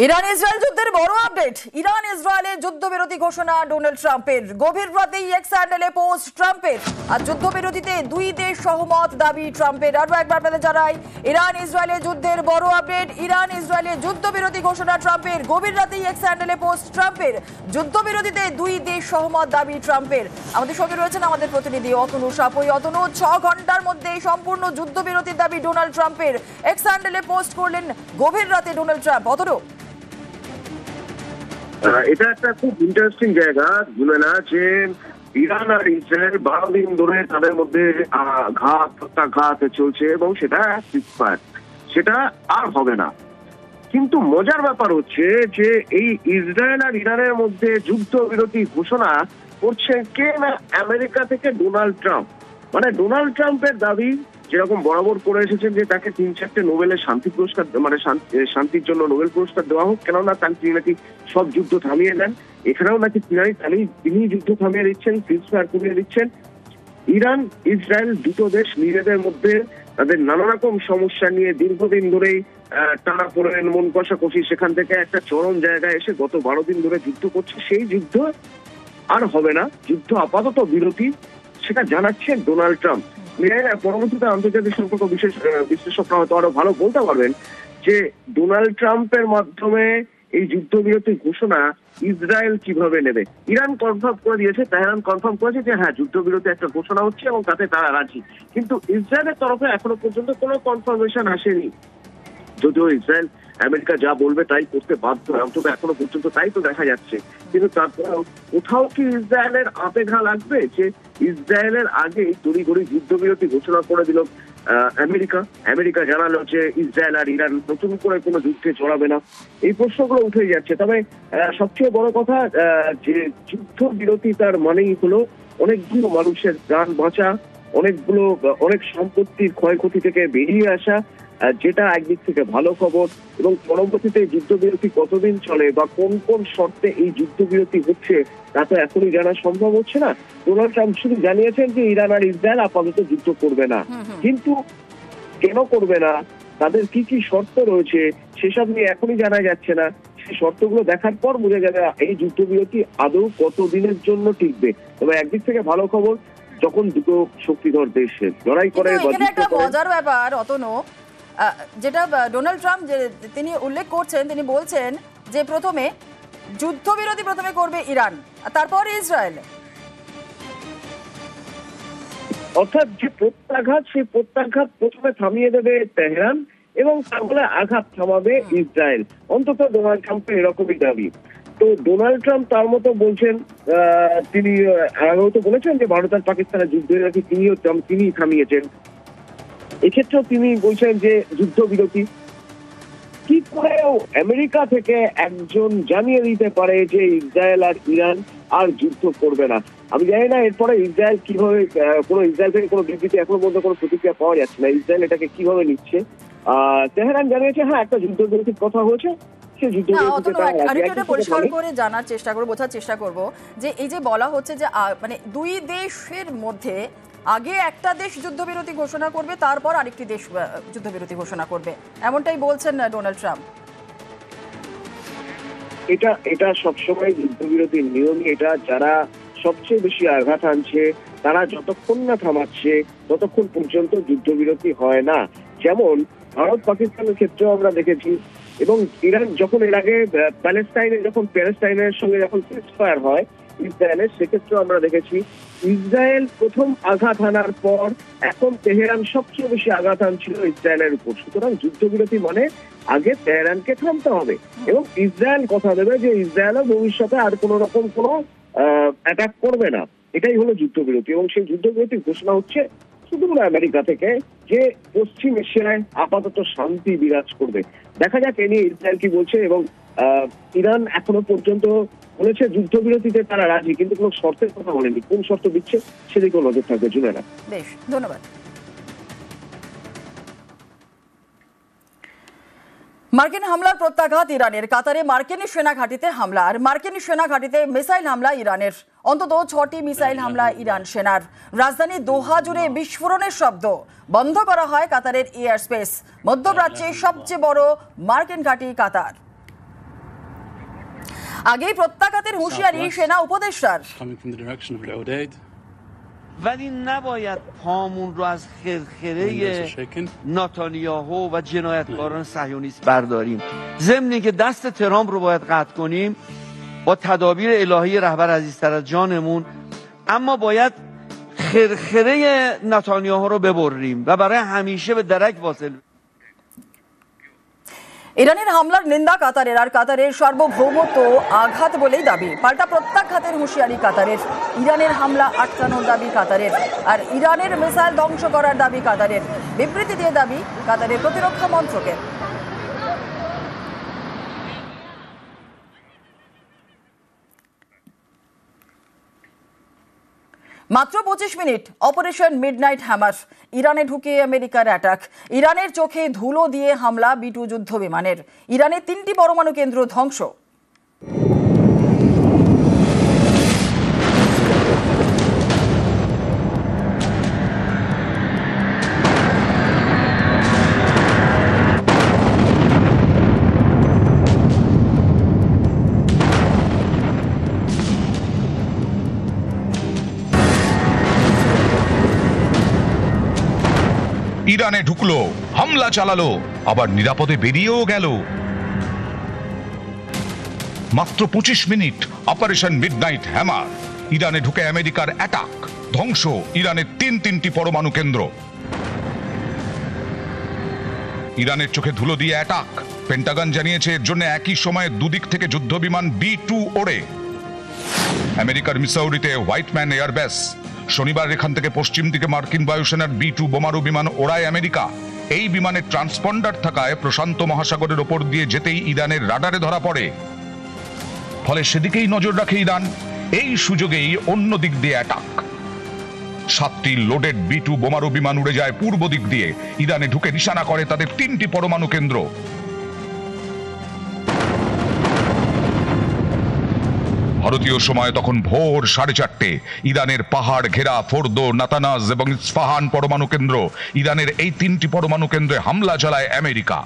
Iran Israel যুদ্ধের বড় update. Iran ইসরায়েলের যুদ্ধবিরতি ঘোষণা ডোনাল্ড ট্রাম্পের। গভীর রাতেই এক্স হ্যান্ডেলে পোস্ট ট্রাম্পের। আর যুদ্ধবিরতিতে দুই দেশ সহমত দাবি ট্রাম্পের। আরও একবার আপনাদের জানাই, ইরান ইসরায়েলের যুদ্ধের বড় আপডেট। ইরান ইসরায়েলের যুদ্ধবিরতি ঘোষণা ট্রাম্পের। গভীর রাতেই এক্স হ্যান্ডেলে পোস্ট ট্রাম্পের। যুদ্ধবিরতিতে দুই দেশ সহমত দাবি ট্রাম্পের। আমাদের সঙ্গে রয়েছেন আমাদের প্রতিনিধি অতনু সাপই। অতনু, 6 ঘন্টার মধ্যে সম্পূর্ণ যুদ্ধবিরতির দাবি ডোনাল্ড ট্রাম্পের। এক্স হ্যান্ডেলে পোস্ট করলেন গভীর রাতে ডোনাল্ড ট্রাম্প। অতনু, এটা একটা খুব ইন্টারেস্টিং জায়গা জুলেনা, যে ইরান আর ইসরায়েল 12 দিন ধরে তাদের মধ্যে ঘাত চলছে এবং সেটা সেটা আর হবে না। কিন্তু মজার ব্যাপার হচ্ছে যে এই ইসরায়েল আর ইরানের মধ্যে যুদ্ধবিরতি ঘোষণা করছে কে না, আমেরিকা থেকে ডোনাল্ড ট্রাম্প। মানে ডোনাল্ড ট্রাম্পের দাবি যেরকম বরাবর করে এসেছেন যে তাকে 3-4টে নোবেলের শান্তি পুরস্কার, মানে শান্তির জন্য নোবেল পুরস্কার দেওয়া হোক, কেননা তিনি নাকি সব যুদ্ধ থামিয়ে দেন। এখানেও নাকি তিনি যুদ্ধ থামিয়ে দিচ্ছেন, সিজফায়ার কমিয়ে দিচ্ছেন। ইরান ইসরায়েল দুটো দেশ নিজেদের মধ্যে তাদের নানা রকম সমস্যা নিয়ে দীর্ঘদিন ধরেই টানা পড়েন, মন কষাকষি, সেখান থেকে একটা চরম জায়গায় এসে গত 12 দিন ধরে যুদ্ধ করছে। সেই যুদ্ধ আর হবে না, যুদ্ধ আপাতত বিরতি, সেটা জানাচ্ছেন ডোনাল্ড ট্রাম্প। পরবর্তীতে আন্তর্জাতিক সম্পর্ক বিশ্লেষকরা হয়তো আরো ভালো বলতে পারবেন যে ডোনাল্ড ট্রাম্পের মাধ্যমে এই যুদ্ধবিরতির ঘোষণা ইসরায়েল কিভাবে নেবে। ইরান কনফার্ম করে দিয়েছে, তেহরান কনফার্ম করেছে যে হ্যাঁ, যুদ্ধবিরতি একটা ঘোষণা হচ্ছে এবং তাতে তারা রাজি। কিন্তু ইসরায়েলের তরফে এখনো পর্যন্ত কোনো কনফার্মেশন আসেনি। যদিও ইসরায়েল আমেরিকা যা বলবে তাই করতে বাধ্য, অন্তত এখনো পর্যন্ত তাই তো দেখা যাচ্ছে। কিন্তু তারপরেও কোথাও কি ইসরায়েলের আবেগা লাগবে যে ইসরায়েলের আগে তড়িঘড়ি যুদ্ধবিরতি ঘোষণা করে দিল আমেরিকা জানালো যে ইসরায়েল আর ইরান নতুন করে কোনো যুদ্ধে জড়াবে না। এই প্রশ্নগুলো উঠে যাচ্ছে। তবে সবচেয়ে বড় কথা যে যুদ্ধবিরতি তার মানেই হলো অনেকগুলো মানুষের প্রাণ বাঁচা, অনেক সম্পত্তির ক্ষয়ক্ষতি থেকে বেরিয়ে আসা, যেটা একদিক থেকে ভালো খবর। এবং পরবর্তীতে যুদ্ধবিরতি কতদিন চলে বা কোন কোন শর্তে এই যুদ্ধবিরতি হচ্ছে তা তো এখনই জানা সম্ভব হচ্ছে না। ডোনাল্ড ট্রাম্প শুধু জানিয়েছেন যে ইরান আর ইসরায়েল আপাতত যুদ্ধ করবে না, কিন্তু কেন করবে না, তাদের কি কি শর্ত রয়েছে সেসব নিয়ে এখনই জানা যাচ্ছে না। সেই শর্তগুলো দেখার পর বোঝা যাবে এই যুদ্ধবিরতি আদৌ কতদিনের জন্য টিকবে। তবে একদিক থেকে ভালো খবর, যখন দুটো শক্তিধর দেশ লড়াই করে। একটা মজার ব্যাপার অতনু, যেটা ডোনাল্ড ট্রাম্প তিনি উল্লেখ করছেন, তিনি বলছেন যে প্রথমে যুদ্ধবিরতি করবে ইরান, তারপর ইসরায়েল। অর্থাৎ যে প্রত্যাঘাত, সেই প্রত্যাঘাত প্রথমে থামিয়ে দেবে তেহরান এবং তারপরে আঘাত থামাবে ইসরায়েল। অন্তত ডোনাল্ড ট্রাম্পের এরকমই দাবি। তো ডোনাল্ড ট্রাম্প তার মতো বলছেন, তিনি আগেও তো বলেছেন যে ভারত আর পাকিস্তানের যুদ্ধ নাকি তিনি থামিয়েছেন। এক্ষেত্রেও তিনি বলছেন যে যুদ্ধবিরতি। কি করেও আমেরিকা থেকে একজন জানিয়ে দিতে পারে যে ইসরায়েল আর ইরান আর যুদ্ধ করবে না। আমি জানি না এরপরে ইসরায়েল কিভাবে, ইসরায়েল থেকে কোনো বিবৃতি এখনো পর্যন্ত কোনো প্রতিক্রিয়া পাওয়া যাচ্ছে না। ইসরায়েল এটাকে কিভাবে নিচ্ছে? তেহরান জানিয়েছে হ্যাঁ, একটা যুদ্ধবিরতির কথা হয়েছে। পরিষ্কার করে জানার চেষ্টা করবো, বোঝার চেষ্টা করবো যে এই যে বলা হচ্ছে যে মানে দুই দেশের মধ্যে আগে একটা দেশ যুদ্ধবিরতি ঘোষণা করবে, তারপর আরেকটি দেশ যুদ্ধবিরতি ঘোষণা করবে, এমনটাই বলছেন ডোনাল্ড ট্রাম্প। এটা সবসময় যুদ্ধবিরতির নিয়মই। এটা যারা সবচেয়ে বেশি আঘাত আনছে তারা যতক্ষণ না থামাচ্ছে ততক্ষণ পর্যন্ত যুদ্ধবিরতি হয় না। যেমন ভারত পাকিস্তানের ক্ষেত্রেও আমরা দেখেছি, এবং ইরান যখন এর আগে প্যালেস্টাইনের সঙ্গে যখন সিজফায়ার হয় ইসরায়েলের, সেক্ষেত্রেও আমরা দেখেছি ইসরায়েল প্রথম আঘাত আনার পর এখন তেহরান সবচেয়ে বেশি আঘাত আনছিল ইসরায়েলের উপর। সুতরাং যুদ্ধবিরতি মানে আগে তেহরানকে থামতে হবে এবং ইসরায়েল কথা দেবে যে ইসরায়েলও ভবিষ্যতে আর কোন রকম কোনো অ্যাটাক করবে না। এটাই হলো যুদ্ধবিরতি। এবং সেই যুদ্ধবিরতির ঘোষণা হচ্ছে শুধুমাত্র আমেরিকা থেকে, যে পশ্চিম এশিয়ায় আপাতত শান্তি বিরাজ করবে। দেখা যাক এ নিয়ে ইসরায়েল কি বলছে। এবং ইরান এখনো পর্যন্ত বলেছে যুদ্ধবিরতিতে তারা রাজি, কিন্তু কোনো শর্তের কথা বলেনি। কোন শর্ত দিচ্ছে সেদিকেও নজর থাকবে। জুনেরা, বেশ, ধন্যবাদ। মার্কিন হামলার প্রত্যাঘাত ইরানের। কাতারে মার্কিন সেনা ঘাঁটিতে হামলা, আর মার্কিন সেনা ঘাঁটিতে মিসাইল হামলা ইরানের। অন্তত 6টি মিসাইল হামলা ইরান সেনার। রাজধানী দোহা জুড়ে বিস্ফোরণের শব্দ। বন্ধ করা হয় কাতারের এয়ার স্পেস। মধ্যপ্রাচ্যের সবচেয়ে বড় মার্কিন ঘাঁটি কাতার। আগেই প্রত্যাঘাতের হুঁশিয়ারি সেনা উপদেষ্টার। ولی نباید پامون رو از خرخره نتانیاهو و جنایتکاران صهیونیست برداریم. ضمن اینکه دست ترامپ رو باید قطع کنیم با تدابیر الهی رهبر عزیزتر از جانمون، اما باید خرخره نتانیاهو رو ببریم و برای همیشه به درک واصل. ইরানের হামলার নিন্দা কাতারের, আর কাতারের সার্বভৌমত্ব আঘাত বলেই দাবি। পাল্টা প্রত্যাঘাতের হুঁশিয়ারি কাতারের। ইরানের হামলা আটকানোর দাবি কাতারের, আর ইরানের মিসাইল ধ্বংস করার দাবি কাতারের। বিবৃতি দিয়ে দাবি কাতারের প্রতিরক্ষা মন্ত্রকের। মাত্র 25 মিনিট, অপারেশন মিডনাইট হ্যামার। ইরানে ঢুকে আমেরিকার অ্যাটাক। ইরানের চোখে ধুলো দিয়ে হামলা B-2 যুদ্ধ বিমানের। ইরানের 3টি পরমাণু কেন্দ্র ধ্বংস। ইরানে ঢুকলো, হামলা চালালো, আবার নিরাপদে বেরিয়েও গেল। মাত্র 25 মিনিট, অপারেশন মিডনাইট হ্যামার। ইরানে ঢুকে আমেরিকার অ্যাটাক, ধ্বংস ইরানের তিনটি পরমাণু কেন্দ্র। ইরানের চোখে ধুলো দিয়ে অ্যাটাক। পেন্টাগন জানিয়েছে এর জন্য একই সময়ে দুদিক থেকে যুদ্ধ বিমান B-2 ওড়ে। আমেরিকার মিসৌরিতে হোয়াইটম্যান এয়ারবেস। শনিবার এখান থেকে পশ্চিম দিকে মার্কিন বায়ুসেনার B-2 বোমারু বিমান ওড়ায় আমেরিকা। এই বিমানের ট্রান্সপন্ডার থাকায় প্রশান্ত মহাসাগরের ওপর দিয়ে যেতেই ইরানের রাডারে ধরা পড়ে। ফলে সেদিকেই নজর রাখে ইরান। এই সুযোগেই অন্য দিক দিয়ে অ্যাটাক। 7টি লোডেড B-2 বোমারু বিমান উড়ে যায় পূর্ব দিক দিয়ে। ইরানে ঢুকে নিশানা করে তাদের 3টি পরমাণু কেন্দ্র। ভারতীয় সময় তখন ভোর 4:30। ইরানের পাহাড় ঘেরা ফোর্দো, নাতানাজ এবং ইস্পাহান পরমাণু কেন্দ্র। ইরানের এই 3টি পরমাণু কেন্দ্রে হামলা চালায় America.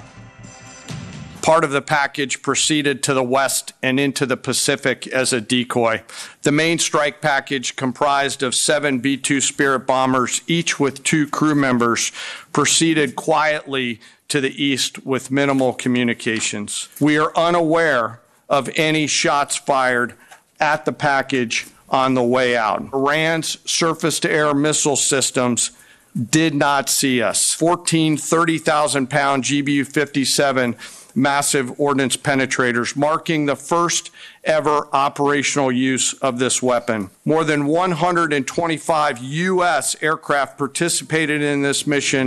Part of the package proceeded to the west and into the Pacific as a decoy. The main strike package, comprised of 7 B-2 Spirit bombers, each with 2 crew members, proceeded quietly to the east with minimal communications. We are unaware of any shots fired at the package on the way out. Iran's surface-to-air missile systems did not see us. 14 30,000-pound GBU-57 massive ordnance penetrators, marking the first ever operational use of this weapon. More than 125 U.S. aircraft participated in this mission.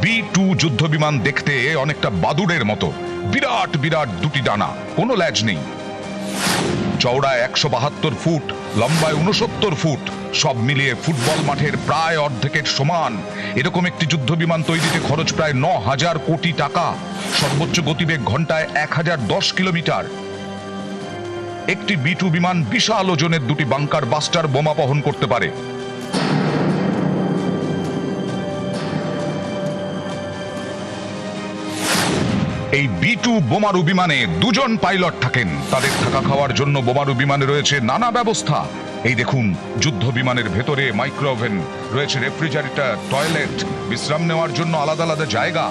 B-2 যুদ্ধ বিমান দেখতে অনেকটা বাদুড়ের মতো। বিরাট বিরাট দুটি ডানা, কোনো ল্যাজ নেই। চওড়ায় 172 ফুট, লম্বায় 69 ফুট, সব মিলিয়ে ফুটবল মাঠের প্রায় অর্ধেকের সমান। এরকম একটি যুদ্ধ বিমান তৈরিতে খরচ প্রায় 9,000 কোটি টাকা। সর্বোচ্চ গতিবেগ ঘন্টায় 1010 কিলোমিটার। একটি B-2 বিমান বিশাল ওজনের 2টি বাংকার বাস্টার বোমা বহন করতে পারে। এই B-2 বোমারু বিমানে 2 জন পাইলট থাকেন। তাদের থাকা খাওয়ার জন্য বোমারু বিমানে রয়েছে নানা ব্যবস্থা। এই দেখুন, যুদ্ধ বিমানের ভেতরে মাইক্রোওভেন রয়েছে, রেফ্রিজারেটর, টয়লেট, বিশ্রাম নেওয়ার জন্য আলাদা আলাদা জায়গা।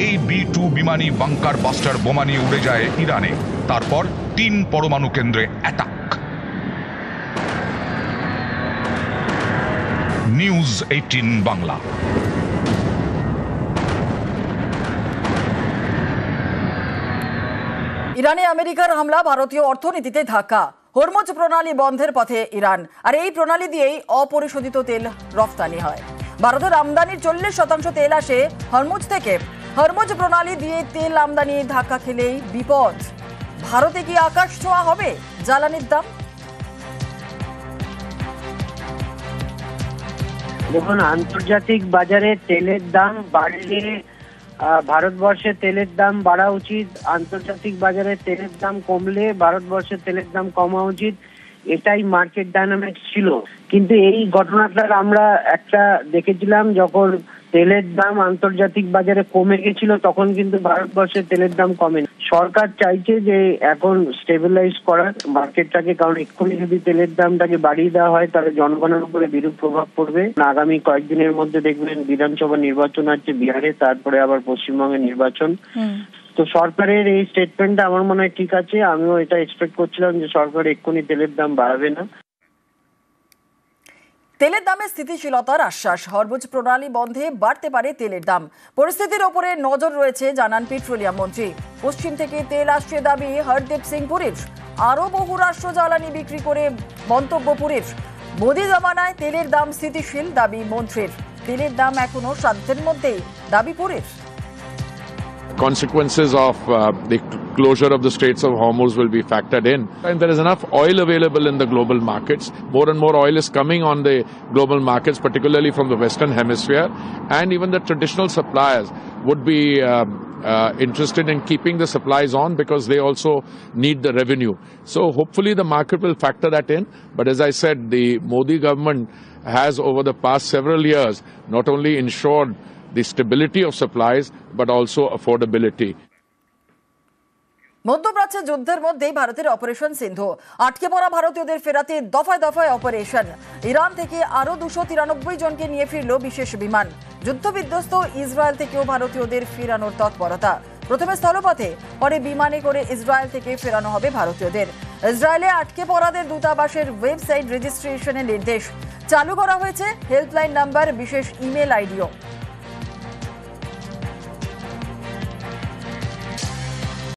এই B-2 বিমানই বাংকার বাস্টার বোমা নিয়ে উড়ে যায় ইরানে। তারপর 3 পরমাণু কেন্দ্রে অ্যাটাক। নিউজ 18 বাংলা। ইরানে আমেরিকার হামলা ভারতীয় অর্থনীতিতে ধাক্কা। হরমুজ প্রণালী বন্ধের পথে ইরান, আর এই প্রণালী দিয়েই অপরিশোধিত তেল রফতানি হয়। ভারতের আমদানির 40% তেল আসে হরমুজ থেকে। হরমুজ প্রণালী দিয়ে তেল আমদানি ধাক্কা খেলেই বিপদ। ভারতে কি আকাশ ছোঁয়া হবে জ্বালানির দাম? দেখুন, আন্তর্জাতিক বাজারে তেলের দাম বাড়লে ভারতবর্ষে তেলের দাম বাড়া উচিত, আন্তর্জাতিক বাজারে তেলের দাম কমলে ভারতবর্ষের তেলের দাম কমা উচিত। এটাই মার্কেট ডায়নামিক্স ছিল। কিন্তু এই ঘটনাটার আমরা একটা দেখেছিলাম যখন তেলের দাম আন্তর্জাতিক বাজারে কমে গেছিল, তখন কিন্তু ভারতবর্ষে তেলের দাম কমেনি। সরকার চাইছে যে এখন স্টেবিলাইজ করার মার্কেটটাকে, কারণ এক্ষুনি যদি তেলের দামটাকে বাড়িয়ে দেওয়া হয় তাহলে জনগণের উপরে বিরূপ প্রভাব পড়বে। আগামী কয়েকদিনের মধ্যে দেখবেন বিধানসভা নির্বাচন আছে বিহারে, তারপরে আবার পশ্চিমবঙ্গে নির্বাচন। তো সরকারের এই স্টেটমেন্টটা আমার মনে হয় ঠিক আছে। আমিও এটা এক্সপেক্ট করছিলাম যে সরকার এক্ষুনি তেলের দাম বাড়াবে না। তেলের দামে স্থিতিশীলতার আশ্বাস, হরমুজ প্রণালী বন্ধে বাড়তে পারে তেলের দাম। পরিস্থিতির ওপরে নজর রয়েছে জানান পেট্রোলিয়াম মন্ত্রী। পশ্চিম থেকে তেল আসছে দাবি হরদীপ সিং পুরীর। আরও বহু রাষ্ট্র জ্বালানি বিক্রি করে মন্তব্য পুরীর। মোদি জমানায় তেলের দাম স্থিতিশীল দাবি মন্ত্রীর। তেলের দাম এখনো সাধ্যের মধ্যেই দাবি পুরীর। Consequences of the closure of the Straits of Hormuz will be factored in. And there is enough oil available in the global markets. More and more oil is coming on the global markets, particularly from the Western Hemisphere. And even the traditional suppliers would be interested in keeping the supplies on because they also need the revenue. So hopefully the market will factor that in. But as I said, the Modi government has over the past several years not only ensured the stability of supplies, but also affordability. মধ্যপ্রাচ্যে যুদ্ধের মধ্যেই ভারতের operation সিন্ধু। আটকে পড়া ভারতীয়দের ফেরাতে দফায় দফায় অপারেশন। ইরান থেকে আরও 293 জনকে নিয়ে ফিরল বিশেষ বিমান। যুদ্ধবিধ্বস্ত ইসরায়েল থেকেও ভারতীয়দের ফেরানোর তৎপরতা। প্রথমে স্থলপথে, পরে বিমানে করে ইসরায়েল থেকে ফেরানো হবে ভারতীয়দের। ইসরায়েলে আটকে পড়াদের দূতাবাসের ওয়েবসাইট রেজিস্ট্রেশনের নির্দেশ। চালু করা হয়েছে হেল্পলাইন নাম্বার, বিশেষ ইমেল আইডিও।